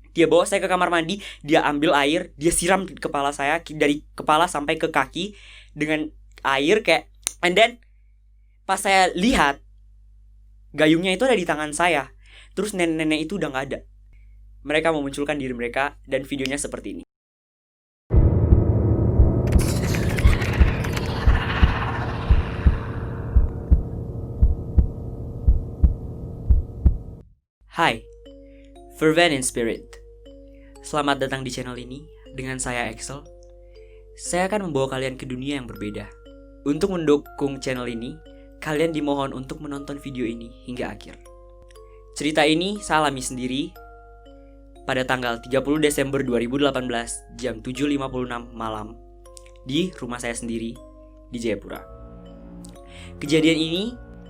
Dia bawa saya ke kamar mandi, dia ambil air, dia siram kepala saya dari kepala sampai ke kaki dengan air kayak, and then pas saya lihat gayungnya itu ada di tangan saya. Terus nenek-nenek itu udah gak ada. Mereka memunculkan diri mereka dan videonya seperti ini. Hai, Fervent in Spirit. Selamat datang di channel ini dengan saya Axel. Saya akan membawa kalian ke dunia yang berbeda. Untuk mendukung channel ini, kalian dimohon untuk menonton video ini hingga akhir. Cerita ini saya alami sendiri pada tanggal 30 Desember 2018 jam 7.56 malam di rumah saya sendiri di Jayapura. Kejadian ini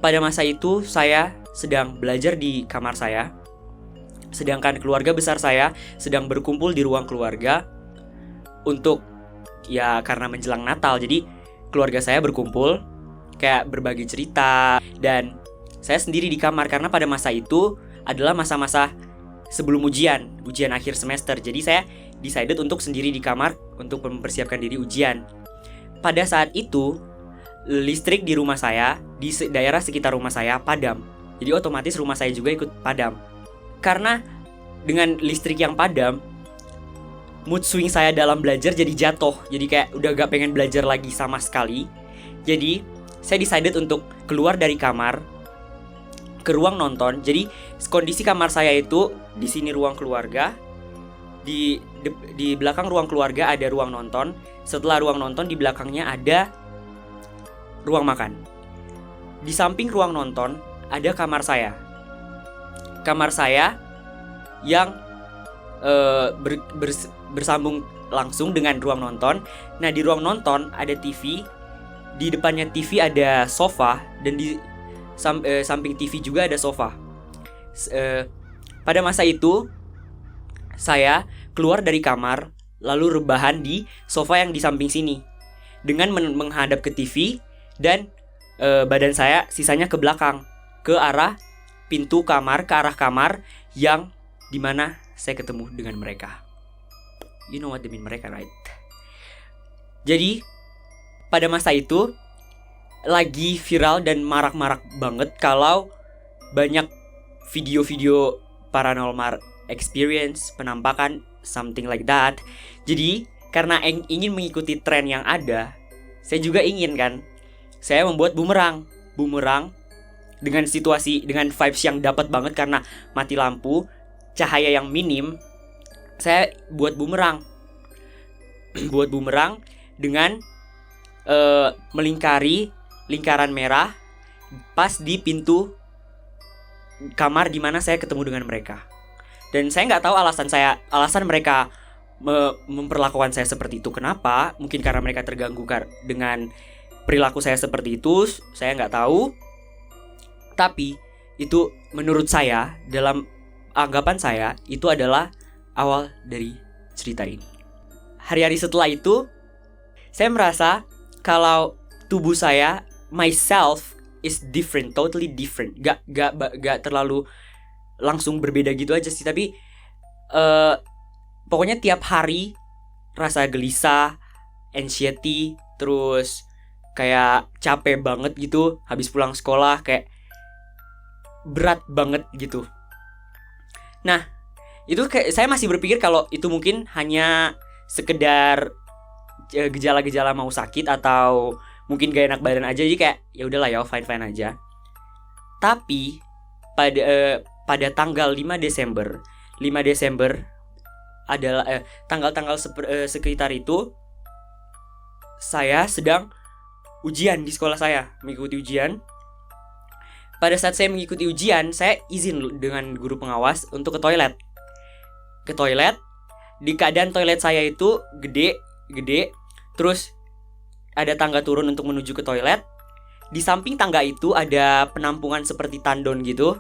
pada masa itu saya sedang belajar di kamar saya, sedangkan keluarga besar saya sedang berkumpul di ruang keluarga untuk karena menjelang Natal. Jadi keluarga saya berkumpul kayak berbagi cerita, dan saya sendiri di kamar karena pada masa itu adalah masa-masa sebelum ujian akhir semester. Jadi saya decided untuk sendiri di kamar untuk mempersiapkan diri ujian. Pada saat itu listrik di rumah saya, di daerah sekitar rumah saya padam. Jadi otomatis rumah saya juga ikut padam. Karena dengan listrik yang padam, mood swing saya dalam belajar jadi jatuh. Jadi kayak udah gak pengen belajar lagi sama sekali. Jadi saya decided untuk keluar dari kamar ke ruang nonton. Jadi kondisi kamar saya itu di sini ruang keluarga, di belakang ruang keluarga ada ruang nonton. Setelah ruang nonton di belakangnya ada ruang makan. Di samping ruang nonton ada kamar saya. Kamar saya yang bersambung langsung dengan ruang nonton. Nah, di ruang nonton ada TV. Di depannya TV ada sofa, dan di samping TV juga ada sofa. Pada masa itu saya keluar dari kamar lalu rebahan di sofa yang di samping sini dengan menghadap ke TV, dan badan saya sisanya ke belakang, ke arah pintu kamar, ke arah kamar yang dimana saya ketemu dengan mereka. You know what I mean, mereka, right? Jadi pada masa itu lagi viral dan marak-marak banget kalau banyak video-video paranormal experience, penampakan, something like that. Jadi karena ingin mengikuti tren yang ada, saya juga ingin kan, saya membuat bumerang dengan situasi, dengan vibes yang dapat banget karena mati lampu, cahaya yang minim. Saya buat bumerang dengan melingkari lingkaran merah pas di pintu kamar di mana saya ketemu dengan mereka. Dan saya nggak tahu alasan mereka memperlakukan saya seperti itu. Kenapa? Mungkin karena mereka terganggu dengan perilaku saya seperti itu. Saya nggak tahu. Tapi itu menurut saya, dalam anggapan saya, itu adalah awal dari cerita ini. Hari-hari setelah itu, saya merasa kalau tubuh saya, myself is different, totally different. Gak terlalu langsung berbeda gitu aja sih. Tapi pokoknya tiap hari rasa gelisah, anxiety, terus kayak capek banget gitu. Habis pulang sekolah kayak berat banget gitu. Nah, itu kayak saya masih berpikir kalau itu mungkin hanya sekedar gejala-gejala mau sakit atau mungkin gak enak badan aja. Jadi kayak ya udahlah ya, fine aja. Tapi pada tanggal 5 Desember adalah tanggal-tanggal sekitar itu saya sedang ujian di sekolah saya, mengikuti ujian. Pada saat saya mengikuti ujian, saya izin dengan guru pengawas untuk ke toilet. Di keadaan toilet saya itu gede, terus ada tangga turun untuk menuju ke toilet. Di samping tangga itu ada penampungan seperti tandon gitu.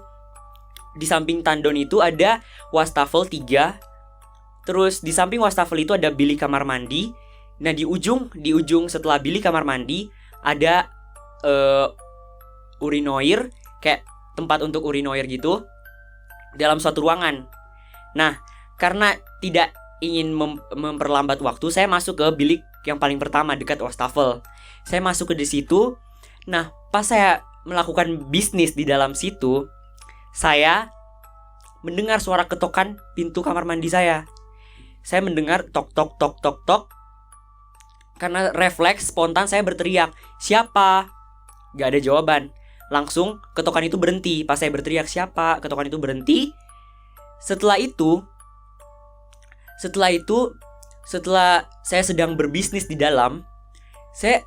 Di samping tandon itu ada wastafel 3. Terus di samping wastafel itu ada bilik kamar mandi. Nah, di ujung setelah bilik kamar mandi ada urinoir, kayak tempat untuk urinoir gitu dalam suatu ruangan. Nah, karena tidak ingin memperlambat waktu, saya masuk ke bilik yang paling pertama dekat wastafel. Saya masuk ke di situ. Nah, pas saya melakukan bisnis di dalam situ, saya mendengar suara ketokan pintu kamar mandi saya. Saya mendengar tok tok tok tok tok. Karena refleks spontan saya berteriak, "Siapa?" Gak ada jawaban. Langsung ketokan itu berhenti. Pas saya berteriak, "Siapa?" ketokan itu berhenti. Setelah saya sedang berbisnis di dalam, saya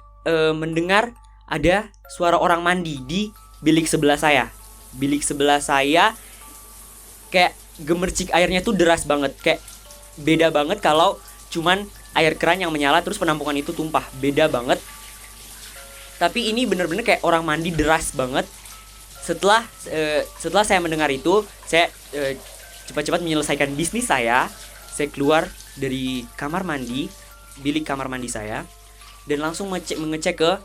mendengar ada suara orang mandi di bilik sebelah saya. Bilik sebelah saya kayak gemercik airnya tuh deras banget. Kayak beda banget kalau cuman air keran yang menyala terus penampungan itu tumpah. Beda banget. Tapi ini bener-bener kayak orang mandi deras banget. Setelah saya mendengar itu, saya cepat-cepat menyelesaikan bisnis saya. Saya keluar dari kamar mandi, bilik kamar mandi saya, dan langsung mengecek ke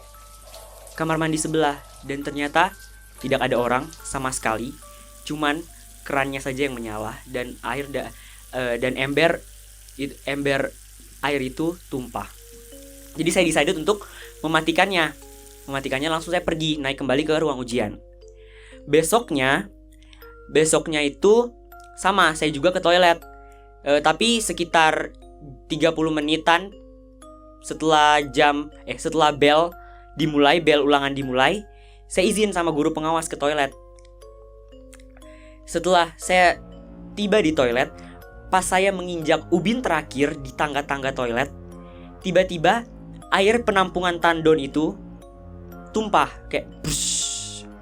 kamar mandi sebelah. Dan ternyata tidak ada orang sama sekali. Cuman kerannya saja yang menyala dan ember air itu tumpah. Jadi saya decided untuk mematikannya langsung saya pergi naik kembali ke ruang ujian. Besoknya itu sama, saya juga ke toilet. Tapi sekitar 30 menitan setelah bel ulangan dimulai, saya izin sama guru pengawas ke toilet. Setelah saya tiba di toilet, pas saya menginjak ubin terakhir di tangga-tangga toilet, tiba-tiba air penampungan tandon itu tumpah, kayak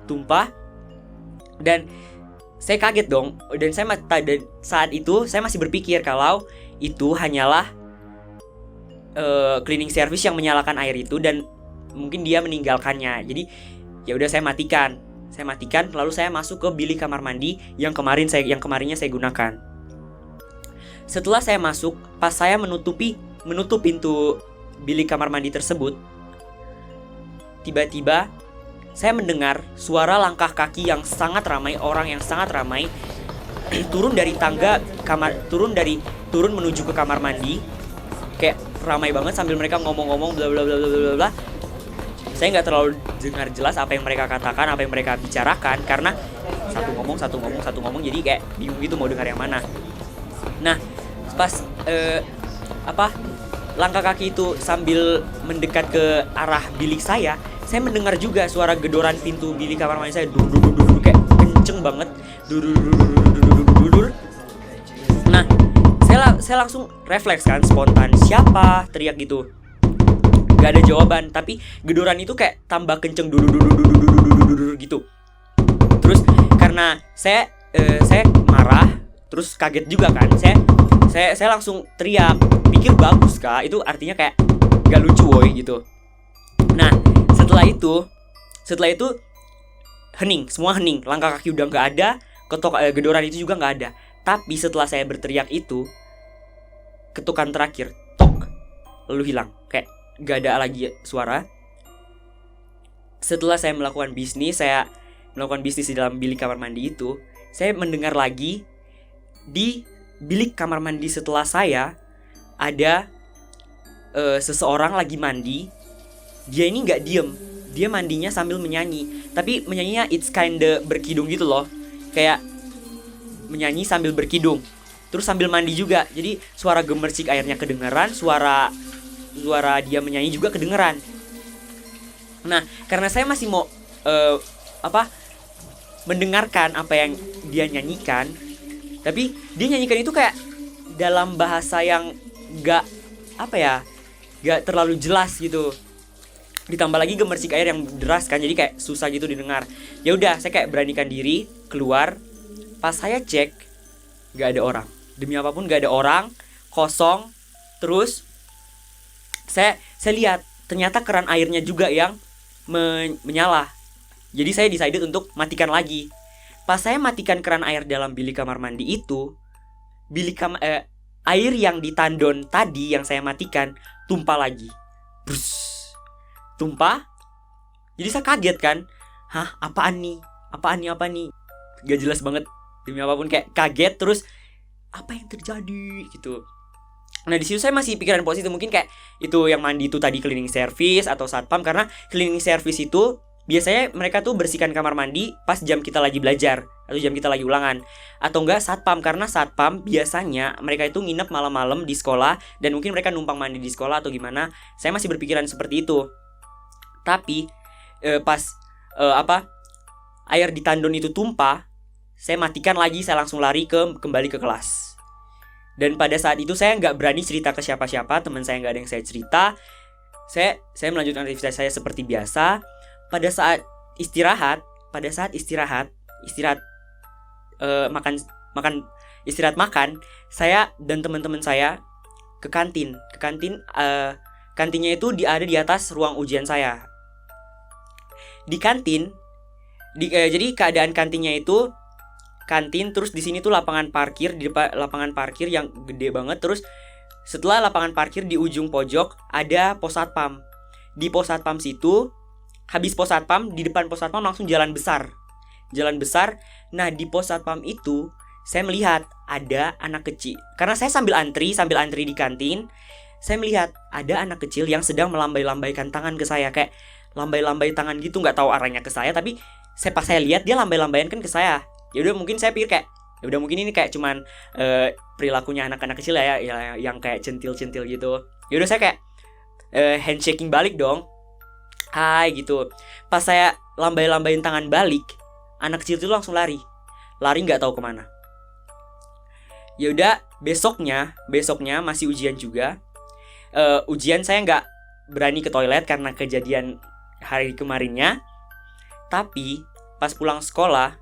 tumpah. Dan saya kaget dong. Dan saat itu saya masih berpikir kalau itu hanyalah cleaning service yang menyalakan air itu dan mungkin dia meninggalkannya. Jadi ya udah saya matikan, lalu saya masuk ke bilik kamar mandi yang kemarinnya saya gunakan. Setelah saya masuk, pas saya menutup pintu bilik kamar mandi tersebut, tiba-tiba saya mendengar suara langkah kaki yang sangat ramai, orang yang sangat ramai turun dari tangga turun menuju ke kamar mandi. Kayak ramai banget sambil mereka ngomong-ngomong bla bla bla bla bla bla. Saya nggak terlalu dengar jelas apa yang mereka katakan, apa yang mereka bicarakan, karena satu ngomong jadi kayak bingung gitu mau dengar yang mana. Nah, pas langkah kaki itu sambil mendekat ke arah bilik saya mendengar juga suara gedoran pintu bilik kamar mandi saya kayak kenceng banget. Nah, saya langsung refleks kan, spontan, "Siapa?" teriak gitu. Gak ada jawaban, tapi gedoran itu kayak tambah kenceng gitu. Terus karena saya marah, terus kaget juga kan, saya langsung teriak, pikir bagus kah, itu artinya kayak gak lucu woy gitu. Nah, setelah itu hening, semua hening, langkah kaki udah gak ada, gedoran itu juga gak ada. Tapi setelah saya berteriak itu, ketukan terakhir, tok, lalu hilang, kayak gak ada lagi suara. Setelah saya melakukan bisnis di dalam bilik kamar mandi itu, saya mendengar lagi di bilik kamar mandi setelah saya ada seseorang lagi mandi. Dia ini gak diem, dia mandinya sambil menyanyi, tapi menyanyinya it's kinda berkidung gitu loh, kayak menyanyi sambil berkidung, terus sambil mandi juga. Jadi suara gemercik airnya kedengeran, suara dia menyanyi juga kedengeran. Nah, karena saya masih mau mendengarkan apa yang dia nyanyikan, tapi dia nyanyikan itu kayak dalam bahasa yang gak terlalu jelas gitu. Ditambah lagi gemercik air yang deras kan, jadi kayak susah gitu didengar. Ya udah, saya kayak beranikan diri keluar. Pas saya cek, gak ada orang. Demi apapun gak ada orang, kosong. Terus saya lihat ternyata keran airnya juga yang menyala. Jadi saya decided untuk matikan lagi. Pas saya matikan keran air dalam bilik kamar mandi itu, air yang di tandon tadi yang saya matikan tumpah lagi. Brus. Tumpah. Jadi saya kaget kan. Hah, apaan nih? Gak jelas banget. Demi apapun kayak kaget. Terus apa yang terjadi gitu. Nah di situ saya masih pikiran positif, mungkin kayak itu yang mandi itu tadi cleaning service atau satpam, karena cleaning service itu biasanya mereka tuh bersihkan kamar mandi pas jam kita lagi belajar atau jam kita lagi ulangan. Atau enggak satpam, karena satpam biasanya mereka itu nginep malam-malam di sekolah dan mungkin mereka numpang mandi di sekolah atau gimana. Saya masih berpikiran seperti itu. Tapi pas air di tandon itu tumpah, saya matikan lagi, saya langsung lari kembali ke kelas. Dan pada saat itu saya nggak berani cerita ke siapa-siapa, teman saya nggak ada yang saya cerita. Saya melanjutkan aktivitas saya seperti biasa. Pada saat istirahat makan, saya dan teman-teman saya ke kantin. Kantinnya itu ada di atas ruang ujian saya. Di kantin, jadi keadaan kantinnya itu kantin, terus di sini tuh lapangan parkir, di depan lapangan parkir yang gede banget. Terus setelah lapangan parkir di ujung pojok ada pos satpam. Di pos satpam situ, habis pos satpam, di depan pos satpam langsung jalan besar. Nah di pos satpam itu saya melihat ada anak kecil. Karena saya sambil antri di kantin, saya melihat ada anak kecil yang sedang melambai-lambaikan tangan ke saya, kayak lambai-lambai tangan gitu, nggak tahu arahnya ke saya, tapi pas saya lihat dia lambai-lambaikan kan ke saya. Ya udah, mungkin saya pikir kayak ya udah mungkin ini kayak cuman perilakunya anak-anak kecil ya yang kayak centil-centil gitu. Ya udah saya kayak handshaking balik dong. Hai gitu. Pas saya lambai-lambain tangan balik, anak kecil itu langsung lari nggak tahu kemana. Ya udah, besoknya masih ujian juga. Ujian saya nggak berani ke toilet karena kejadian hari kemarinnya. Tapi pas pulang sekolah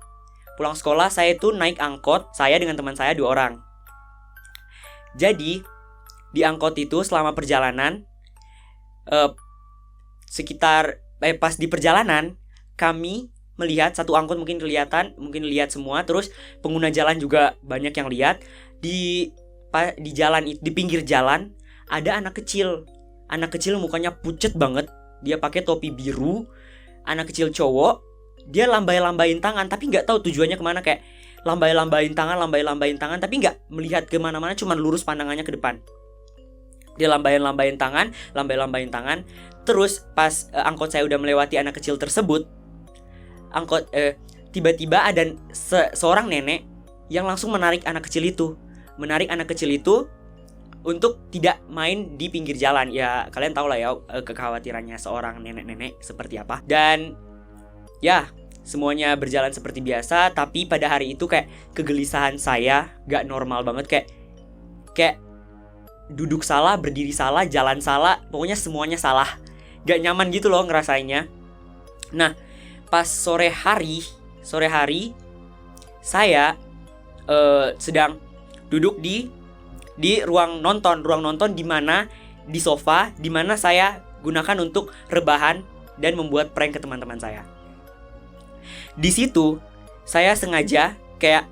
saya itu naik angkot, saya dengan teman saya 2 orang. Jadi di angkot itu selama perjalanan pas di perjalanan kami melihat satu angkot mungkin lihat semua, terus pengguna jalan juga banyak yang lihat. Di jalan itu, di pinggir jalan ada anak kecil mukanya pucet banget, dia pakai topi biru, anak kecil cowok, dia lambai-lambain tangan tapi nggak tahu tujuannya kemana, kayak lambai-lambain tangan tapi nggak melihat kemana-mana, cuman lurus pandangannya ke depan. Dia lambai-lambain tangan. Terus pas angkot saya udah melewati anak kecil tersebut, tiba-tiba ada seorang nenek yang langsung menarik anak kecil itu untuk tidak main di pinggir jalan. Ya kalian tahu lah ya kekhawatirannya seorang nenek-nenek seperti apa. Dan ya semuanya berjalan seperti biasa. Tapi pada hari itu kayak kegelisahan saya gak normal banget, kayak duduk salah, berdiri salah, jalan salah, pokoknya semuanya salah. Gak nyaman gitu loh ngerasainnya. Nah pas sore hari saya sedang duduk di ruang nonton di mana di sofa di mana saya gunakan untuk rebahan dan membuat prank ke teman-teman saya. Di situ saya sengaja kayak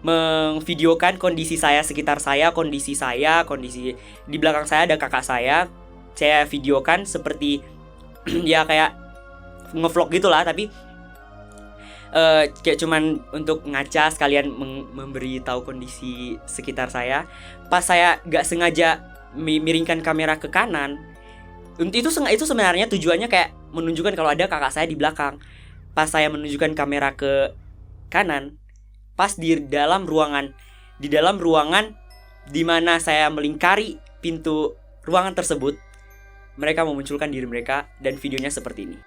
memvideokan kondisi saya sekitar saya, kondisi di belakang saya ada kakak saya videokan seperti ya kayak ngevlog gitulah, tapi kayak cuman untuk ngaca sekalian memberi tahu kondisi sekitar saya. Pas saya gak sengaja miringkan kamera ke kanan, itu sebenarnya tujuannya kayak menunjukkan kalau ada kakak saya di belakang. Pas saya menunjukkan kamera ke kanan, pas di dalam ruangan di mana saya melingkari pintu ruangan tersebut, mereka memunculkan diri mereka dan videonya seperti ini.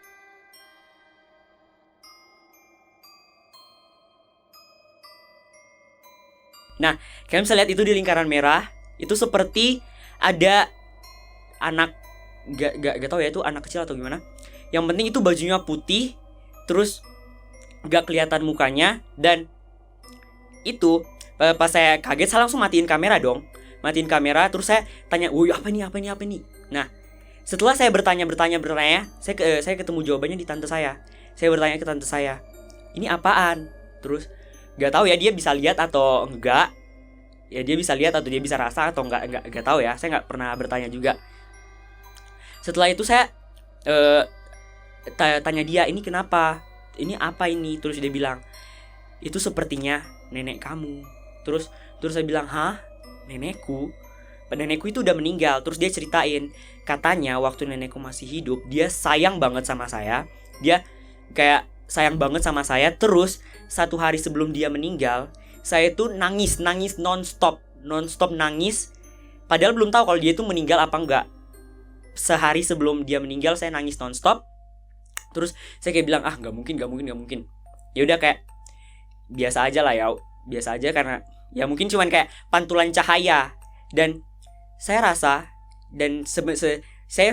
Nah, kalian bisa lihat itu di lingkaran merah, itu seperti ada anak, gak tahu ya itu anak kecil atau gimana. Yang penting itu bajunya putih, terus gak kelihatan mukanya. Dan itu pas saya kaget, saya langsung matiin kamera. Terus saya tanya, woi apa nih? Nah, setelah saya bertanya, saya ketemu jawabannya di tante saya. Saya bertanya ke tante saya, ini apaan? Terus gak tahu ya dia bisa lihat atau enggak. Ya dia bisa lihat atau dia bisa rasa atau enggak tahu ya. Saya enggak pernah bertanya juga. Setelah itu saya tanya dia, ini kenapa? Ini apa ini? Terus dia bilang, itu sepertinya nenek kamu. Terus saya bilang, hah? Nenekku? Nenekku itu udah meninggal. Terus dia ceritain, katanya waktu nenekku masih hidup, dia sayang banget sama saya. Dia kayak sayang banget sama saya. Terus satu hari sebelum dia meninggal, saya tuh nangis nonstop nangis. Padahal belum tahu kalau dia itu meninggal apa enggak. Sehari sebelum dia meninggal saya nangis nonstop. Terus saya kayak bilang, nggak mungkin. Ya udah kayak biasa aja lah ya, biasa aja karena ya mungkin cuman kayak pantulan cahaya. Dan saya rasa dan saya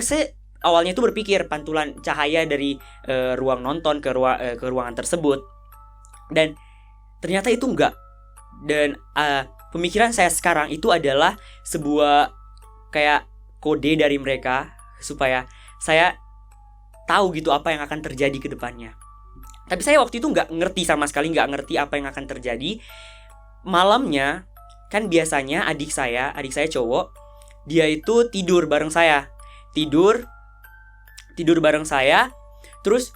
awalnya tuh berpikir pantulan cahaya dari ruang nonton ke ruangan tersebut, dan ternyata itu enggak. Dan pemikiran saya sekarang itu adalah sebuah kayak kode dari mereka supaya saya tahu gitu apa yang akan terjadi ke depannya. Tapi saya waktu itu nggak ngerti sama sekali, nggak ngerti apa yang akan terjadi. Malamnya kan biasanya adik saya cowok, dia itu tidur bareng saya. Tidur bareng saya. Terus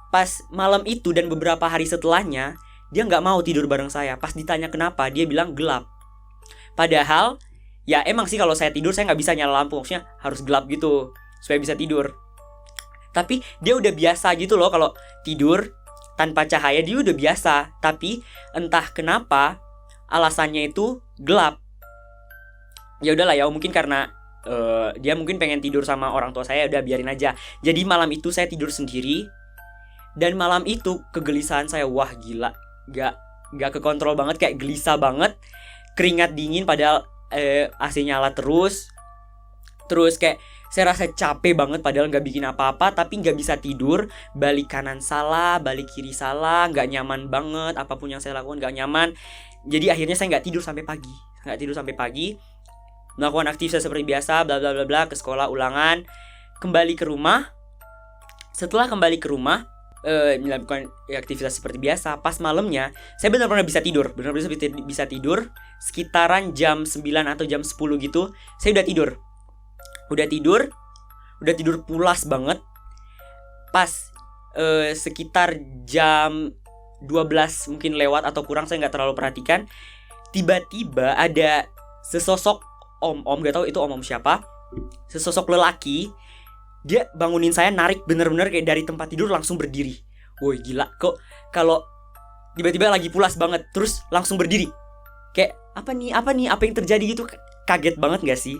pas malam itu dan beberapa hari setelahnya, dia nggak mau tidur bareng saya. Pas ditanya kenapa, dia bilang gelap. Padahal ya emang sih kalau saya tidur saya nggak bisa nyala lampu, maksudnya harus gelap gitu supaya bisa tidur. Tapi dia udah biasa gitu loh kalau tidur tanpa cahaya, dia udah biasa. Tapi entah kenapa alasannya itu gelap. Ya udahlah ya, mungkin karena dia mungkin pengen tidur sama orang tua saya, udah biarin aja. Jadi malam itu saya tidur sendiri. Dan malam itu kegelisahan saya, wah gila, gak kekontrol banget, kayak gelisah banget, keringat dingin padahal AC nyala terus kayak saya rasa capek banget padahal gak bikin apa-apa, tapi gak bisa tidur. Balik kanan salah, balik kiri salah, gak nyaman banget, apapun yang saya lakukan gak nyaman. Jadi akhirnya saya gak tidur sampai pagi, melakukan aktivitas seperti biasa, bla bla bla bla, ke sekolah, ulangan, kembali ke rumah. Setelah kembali ke rumah, melakukan aktivitas seperti biasa, pas malamnya saya benar-benar bisa tidur, bisa tidur sekitaran jam 9 atau jam 10 gitu. Saya udah tidur pulas banget. Pas sekitar jam 12 mungkin lewat atau kurang, saya nggak terlalu perhatikan, tiba-tiba ada sesosok om, gak tahu itu om siapa, sesosok lelaki. Dia bangunin saya, narik bener-bener kayak dari tempat tidur langsung berdiri. Woi gila, kok kalau tiba-tiba lagi pulas banget terus langsung berdiri, kayak apa nih, apa yang terjadi gitu. Kaget banget gak sih?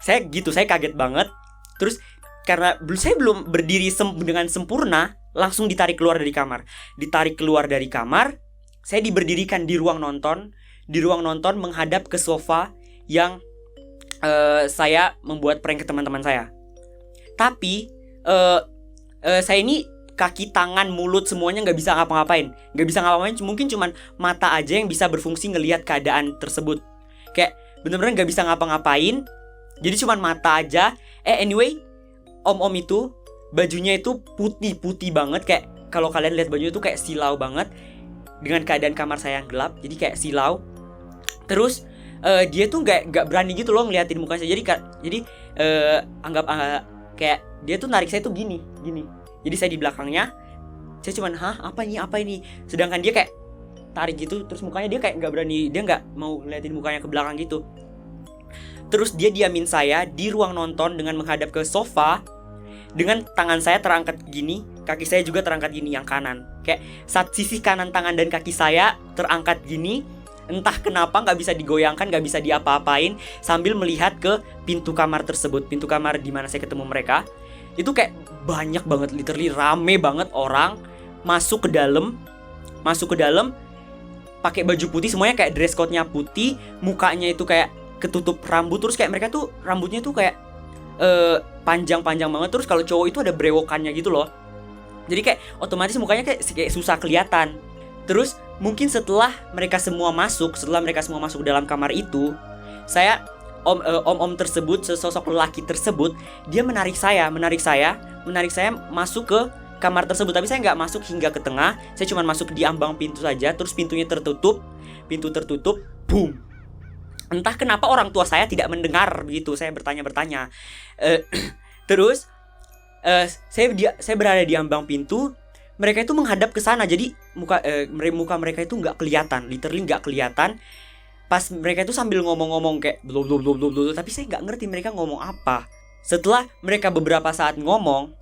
Saya kaget banget. Terus karena saya belum berdiri dengan sempurna, langsung ditarik keluar dari kamar. Saya diberdirikan di ruang nonton menghadap ke sofa yang saya membuat prank ke teman-teman saya. Tapi saya ini kaki, tangan, mulut semuanya nggak bisa ngapa-ngapain. Mungkin cuman mata aja yang bisa berfungsi ngelihat keadaan tersebut. Kayak bener-bener nggak bisa ngapa-ngapain. Jadi cuman mata aja. Anyway, om itu bajunya itu putih banget, kayak kalau kalian lihat bajunya itu kayak silau banget. Dengan keadaan kamar saya yang gelap, jadi kayak silau. Terus dia tuh nggak berani gitu loh ngeliatin mukanya saya. Jadi anggap kayak dia tuh narik saya tuh gini. Jadi saya di belakangnya, saya cuman apa ini. Sedangkan dia kayak tarik gitu, terus mukanya dia kayak nggak berani, dia nggak mau ngeliatin mukanya ke belakang gitu. Terus dia diamin saya di ruang nonton dengan menghadap ke sofa, dengan tangan saya terangkat gini, kaki saya juga terangkat gini yang kanan. Kayak sisi kanan tangan dan kaki saya terangkat gini. Entah kenapa gak bisa digoyangkan, gak bisa diapa-apain, sambil melihat ke pintu kamar tersebut. Pintu kamar di mana saya ketemu mereka. Itu kayak banyak banget, literally rame banget orang masuk ke dalam pakai baju putih, semuanya kayak dress code-nya putih, mukanya itu kayak ketutup rambut. Terus kayak mereka tuh rambutnya tuh kayak panjang-panjang banget. Terus kalau cowok itu ada brewokannya gitu loh. Jadi kayak otomatis mukanya kayak susah kelihatan. Terus mungkin setelah mereka semua masuk ke dalam kamar itu, om tersebut, sesosok lelaki tersebut, dia menarik saya masuk ke kamar tersebut. Tapi saya nggak masuk hingga ke tengah, saya cuma masuk di ambang pintu saja. Terus pintu tertutup, boom. Entah kenapa orang tua saya tidak mendengar begitu. Saya bertanya. Terus saya berada di ambang pintu. mereka itu menghadap ke sana. Jadi muka mereka itu nggak kelihatan, literally nggak kelihatan. Pas mereka itu sambil ngomong-ngomong kayak blablabla, tapi saya nggak ngerti mereka ngomong apa. Setelah mereka beberapa saat ngomong,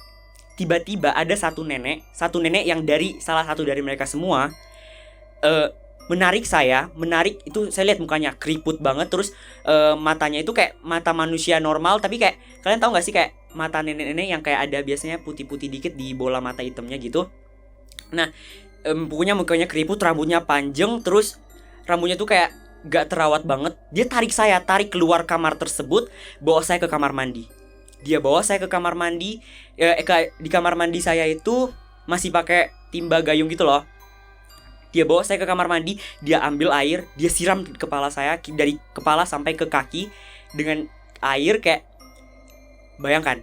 tiba-tiba ada satu nenek yang dari salah satu dari mereka semua menarik itu. Saya lihat mukanya keriput banget, terus matanya itu kayak mata manusia normal, tapi kayak kalian tahu nggak sih kayak mata nenek-nenek yang kayak ada biasanya putih-putih dikit di bola mata hitamnya gitu. Nah, pokoknya mukanya keriput, rambutnya panjang, terus rambutnya tuh kayak gak terawat banget. Dia tarik keluar kamar tersebut, bawa saya ke kamar mandi. Dia bawa saya ke kamar mandi. Di kamar mandi saya itu masih pakai timba gayung gitu loh. Dia bawa saya ke kamar mandi, dia ambil air, dia siram kepala saya dari kepala sampai ke kaki dengan air. Kayak bayangkan,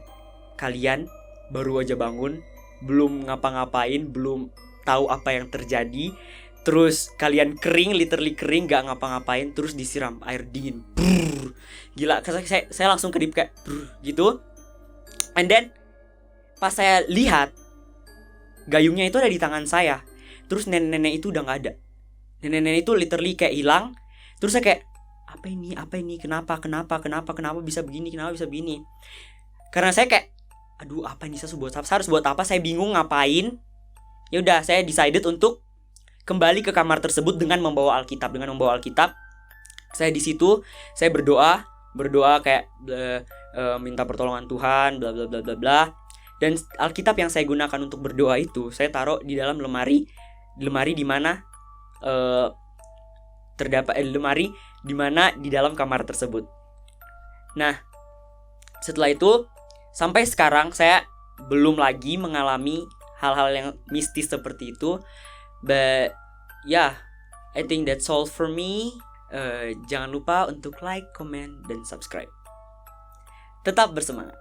kalian baru aja bangun, belum ngapa-ngapain, belum tahu apa yang terjadi, terus kalian kering, literally kering, gak ngapa-ngapain, terus disiram air dingin. Brrr. Gila, saya langsung kedip kayak gitu. And then pas saya lihat, gayungnya itu ada di tangan saya. Terus nenek-nenek itu udah gak ada. Nenek-nenek itu literally kayak hilang. Terus saya kayak, apa ini, kenapa bisa begini, Karena saya kayak, aduh, apa ini, saya harus buat apa, saya bingung ngapain. Ya udah, saya decided untuk kembali ke kamar tersebut dengan membawa Alkitab. Saya di situ, saya berdoa kayak minta pertolongan Tuhan, bla bla bla bla bla. Dan Alkitab yang saya gunakan untuk berdoa itu saya taruh di dalam lemari di mana terdapat lemari di mana di dalam kamar tersebut. Nah, setelah itu sampai sekarang saya belum lagi mengalami hal-hal yang mistis seperti itu. But yeah, I think that's all for me. Jangan lupa untuk like, comment, dan subscribe. Tetap bersemangat.